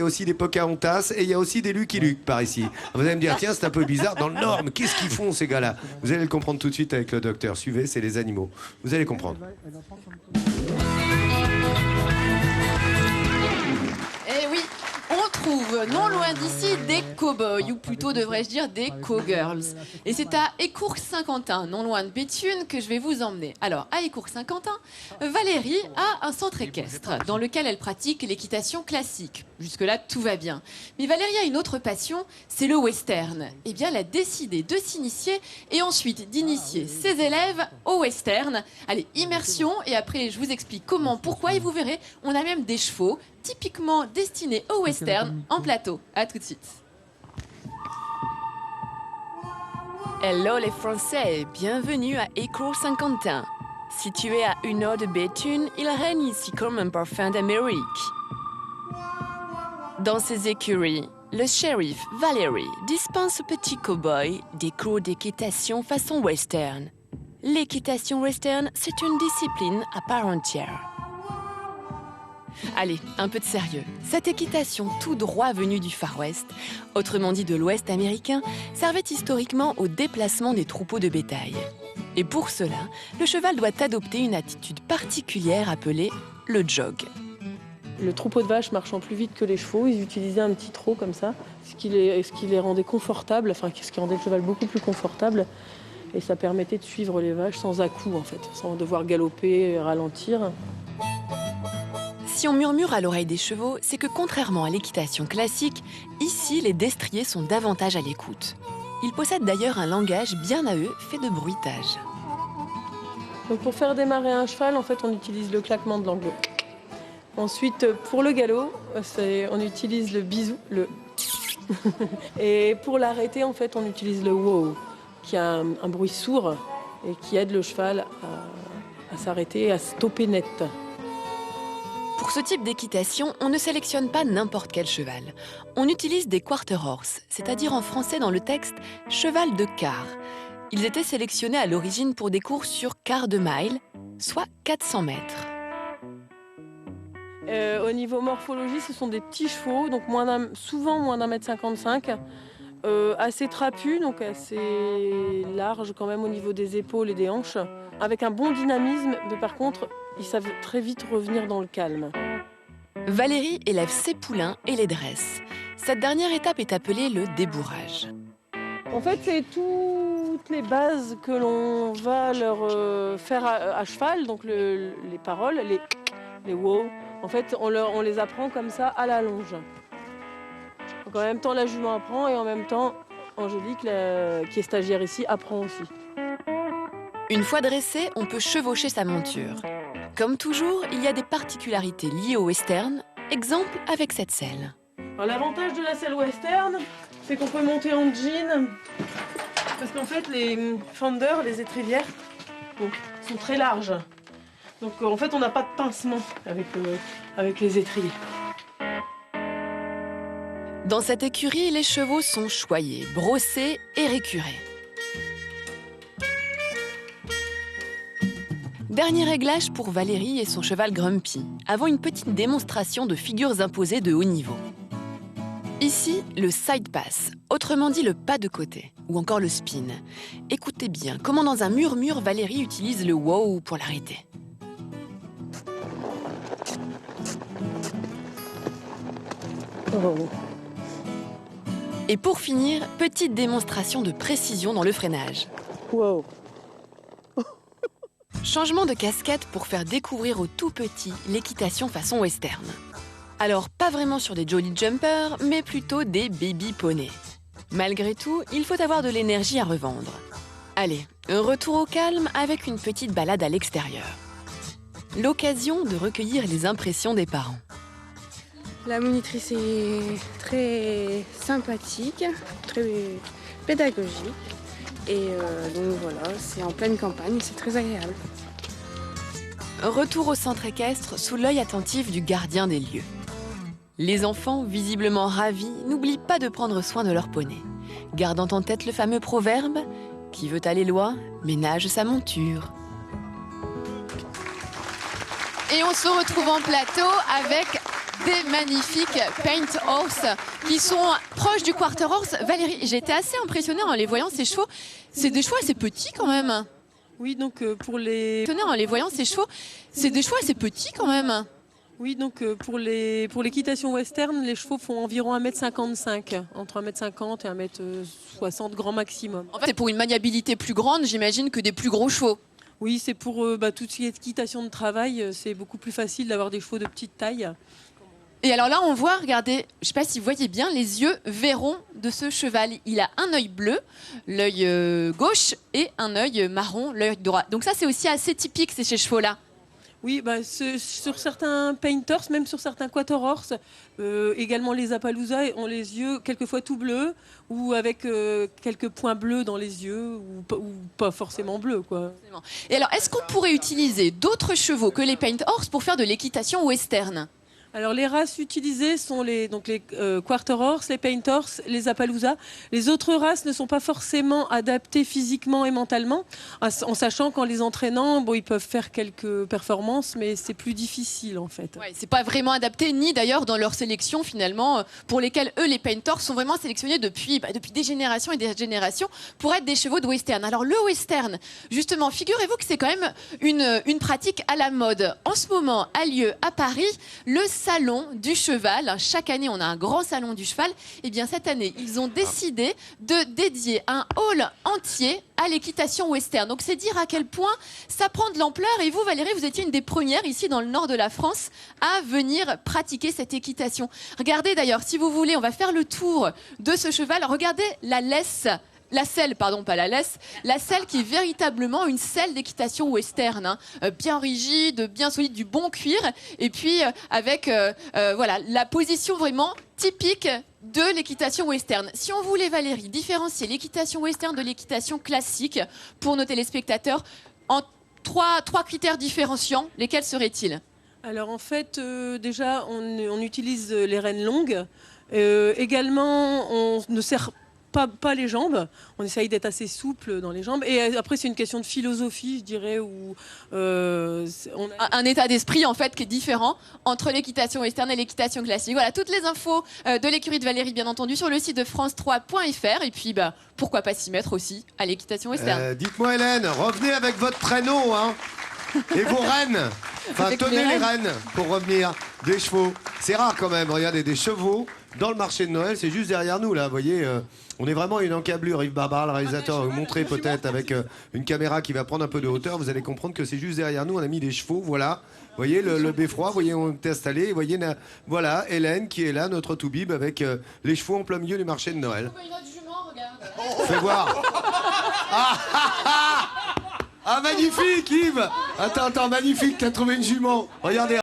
Il y a aussi des Pocahontas et il y a aussi des Lucky Luke par ici. Vous allez me dire, tiens, c'est un peu bizarre. Dans le Nord, mais qu'est-ce qu'ils font ces gars-là? Vous allez le comprendre tout de suite avec le docteur. Suivez, c'est les animaux. Vous allez comprendre. Eh oui, on trouve non loin d'ici des cow-boys, ou plutôt devrais-je dire des cow-girls. Et c'est à Écourt-Saint-Quentin, non loin de Béthune, que je vais vous emmener. Alors, à Écourt-Saint-Quentin, Valérie a un centre équestre dans lequel elle pratique l'équitation classique. Jusque-là, tout va bien. Mais Valérie a une autre passion, c'est le western. Eh bien, elle a décidé de s'initier et ensuite d'initier ses élèves au western. Allez, immersion, et après, je vous explique comment, pourquoi, et vous verrez, on a même des chevaux typiquement destinés au western en plateau. À tout de suite. Hello les Français, bienvenue à Écourt-Saint-Quentin. Situé à 1 heure de Béthune, il règne ici comme un parfum d'Amérique. Dans ses écuries, le shérif Valérie dispense aux petits cow-boys des cours d'équitation façon western. L'équitation western, c'est une discipline à part entière. Allez, un peu de sérieux. Cette équitation tout droit venue du Far West, autrement dit de l'Ouest américain, servait historiquement au déplacement des troupeaux de bétail. Et pour cela, le cheval doit adopter une attitude particulière appelée le jog. Le troupeau de vaches marchant plus vite que les chevaux, ils utilisaient un petit trot comme ça, ce qui les rendait confortables, enfin ce qui rendait le cheval beaucoup plus confortable. Et ça permettait de suivre les vaches sans à-coups en fait, sans devoir galoper et ralentir. Si on murmure à l'oreille des chevaux, c'est que contrairement à l'équitation classique, ici les destriers sont davantage à l'écoute. Ils possèdent d'ailleurs un langage bien à eux, fait de bruitage. Donc pour faire démarrer un cheval, en fait, on utilise le claquement de langue. Ensuite, pour le galop, on utilise le bisou, le. Et pour l'arrêter, en fait, on utilise le wow, qui a un bruit sourd et qui aide le cheval à s'arrêter, à stopper net. Pour ce type d'équitation, on ne sélectionne pas n'importe quel cheval. On utilise des quarter horse, c'est-à-dire en français dans le texte « cheval de quart ». Ils étaient sélectionnés à l'origine pour des courses sur quart de mile, soit 400 mètres. Au niveau morphologie, ce sont des petits chevaux, donc souvent moins d'1,55 m, assez trapus, donc assez larges quand même au niveau des épaules et des hanches, avec un bon dynamisme, mais par contre, ils savent très vite revenir dans le calme. Valérie élève ses poulains et les dresse. Cette dernière étape est appelée le débourrage. En fait, c'est toutes les bases que l'on va leur faire à cheval, donc les paroles, les wow. En fait, on les apprend comme ça à la longe. Donc en même temps, la jument apprend et en même temps, Angélique, qui est stagiaire ici, apprend aussi. Une fois dressé, on peut chevaucher sa monture. Comme toujours, il y a des particularités liées au western, exemple avec cette selle. L'avantage de la selle western, c'est qu'on peut monter en jean, parce qu'en fait, les fenders, les étrivières, sont très larges. Donc en fait, on n'a pas de pincement avec les étriers. Dans cette écurie, les chevaux sont choyés, brossés et récurés. Dernier réglage pour Valérie et son cheval Grumpy, avant une petite démonstration de figures imposées de haut niveau. Ici, le side pass, autrement dit le pas de côté, ou encore le spin. Écoutez bien comment dans un murmure, Valérie utilise le wow pour l'arrêter. Oh. Et pour finir, petite démonstration de précision dans le freinage. Wow. Changement de casquette pour faire découvrir aux tout petits l'équitation façon western. Alors, pas vraiment sur des jolly jumpers, mais plutôt des baby poneys. Malgré tout, il faut avoir de l'énergie à revendre. Allez, retour au calme avec une petite balade à l'extérieur. L'occasion de recueillir les impressions des parents. La monitrice est très sympathique, très pédagogique. Et donc voilà, c'est en pleine campagne, c'est très agréable. Retour au centre équestre sous l'œil attentif du gardien des lieux. Les enfants, visiblement ravis, n'oublient pas de prendre soin de leur poney, gardant en tête le fameux proverbe « Qui veut aller loin, ménage sa monture ». Et on se retrouve en plateau avec des magnifiques Paint Horse qui sont proches du Quarter Horse. Valérie, j'étais assez impressionnée en les voyant, ces chevaux. C'est des chevaux assez petits quand même. Oui, donc pour les... En les voyant, ces chevaux, c'est des chevaux assez petits quand même. Oui, donc pour l'équitation western, les chevaux font environ 1,55 m, entre 1,50 m et 1,60 m grand maximum. En fait, c'est pour une maniabilité plus grande, j'imagine, que des plus gros chevaux. Oui, c'est pour tout ce qui est équitation de travail, c'est beaucoup plus facile d'avoir des chevaux de petite taille. Et alors là, on voit, regardez, je ne sais pas si vous voyez bien, les yeux verrons de ce cheval. Il a un œil bleu, l'œil gauche, et un œil marron, l'œil droit. Donc ça, c'est aussi assez typique, ces chevaux-là. Oui, sur certains painters, même sur certains quarter horse, également les Appaloosa ont les yeux quelquefois tout bleus ou avec quelques points bleus dans les yeux ou pas forcément bleus, quoi. Et alors, est-ce qu'on pourrait utiliser d'autres chevaux que les paint horse pour faire de l'équitation western ? Alors les races utilisées sont les quarter horse, les paint horse, les Appaloosa. Les autres races ne sont pas forcément adaptées physiquement et mentalement, en sachant qu'en les entraînant, ils peuvent faire quelques performances, mais c'est plus difficile en fait. Ouais, c'est pas vraiment adapté, ni d'ailleurs dans leur sélection finalement, pour lesquels eux, les paint horse, sont vraiment sélectionnés depuis des générations et des générations pour être des chevaux de western. Alors le western, justement, figurez-vous que c'est quand même une pratique à la mode. En ce moment a lieu à Paris le salon du cheval. Chaque année, on a un grand salon du cheval. Et bien cette année, ils ont décidé de dédier un hall entier à l'équitation western. Donc c'est dire à quel point ça prend de l'ampleur. Et vous, Valérie, vous étiez une des premières ici dans le nord de la France à venir pratiquer cette équitation. Regardez d'ailleurs, si vous voulez, on va faire le tour de ce cheval. Regardez la laisse. La selle, pardon, pas la laisse. La selle qui est véritablement une selle d'équitation western, hein. Bien rigide, bien solide, du bon cuir. Et puis avec la position vraiment typique de l'équitation western. Si on voulait, Valérie, différencier l'équitation western de l'équitation classique pour nos téléspectateurs en trois critères différenciants, lesquels seraient-ils ? Alors en fait, déjà, on utilise les rênes longues. Également, on ne serre pas les jambes, on essaye d'être assez souple dans les jambes. Et après, c'est une question de philosophie, je dirais, où un état d'esprit en fait qui est différent entre l'équitation western et l'équitation classique. Voilà, toutes les infos de l'écurie de Valérie, bien entendu, sur le site de france3.fr. Et puis, pourquoi pas s'y mettre aussi à l'équitation western. Dites-moi, Hélène, revenez avec votre traîneau, hein, et vos rênes. Enfin, Avec tenez mes les rênes pour revenir. Des chevaux. C'est rare quand même. Regardez, des chevaux dans le marché de Noël. C'est juste derrière nous, là. Vous voyez, on est vraiment une encablure. Yves Barbara, le réalisateur, va vous montrer peut-être avec une caméra qui va prendre un peu de hauteur. Vous allez comprendre que c'est juste derrière nous. On a mis des chevaux, voilà. Vous voyez, le beffroi, vous voyez, on est installé. Vous voyez, voilà, Hélène qui est là, notre toubib, avec les chevaux en plein milieu du marché de Noël. Fais voir. Ah, magnifique, Yves. Attends, magnifique, t'as trouvé une jument. Regardez.